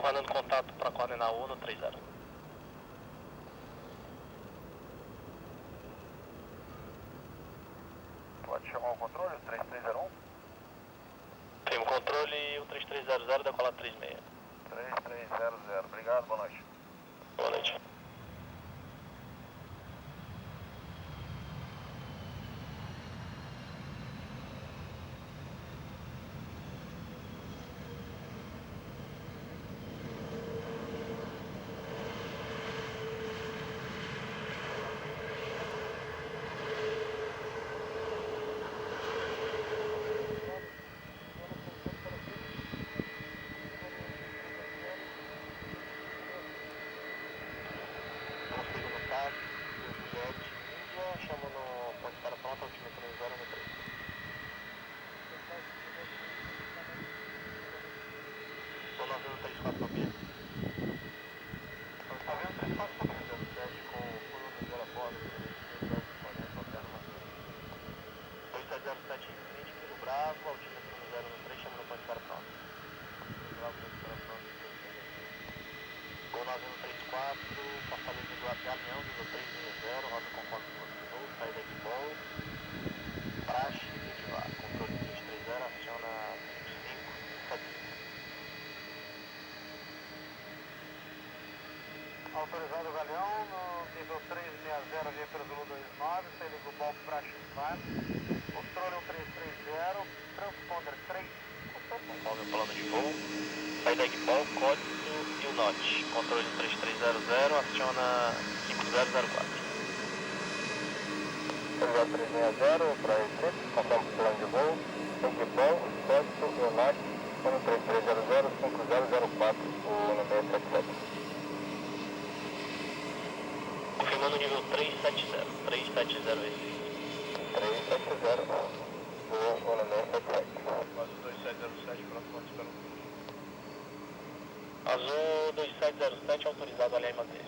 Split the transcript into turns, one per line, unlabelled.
Mandando contato para coordenar o 130.
Pode chamar o controle, 3301?
Tem o controle 13300, decolar 36.
3300, obrigado, boa noite.
Boa noite. Consigo no TAG, Juliette, Índia, chamo no ponto de cara pronto, altimetro 093. Estou 9034 no B. Estou 9034 no B, 07 com o fundo no zero a bordo, 3240, Hotel Matheus. 2707 Infinity, Kilo Bravo, altímetro no 013, chamo no ponto de cara pronto. Bravo, ponto de cara pronto, 9134, Fortaleza do Galeão, nível 360, rota conforme continua, saída de bom, praxe, desviar, controle 330, aciona 5575. Autorizado o Galeão, no nível 360, via pelo Zulu 29, saída do bom, praxe desviar, controle 1330, transponder 3, conforme o plano de voo, saída de bom, código e o NOT, controle 3300, aciona 5004.
0360, para Eclipse, conforme o plano de voo, tem que bom, código e o NOT, 13300, 5004, o número 77.
Confirmando o nível 370, 370 esse.
370, o número 77.
Azul 2707, próximo de Belo Horizonte.
Azul 2707, autorizado a Lima 3.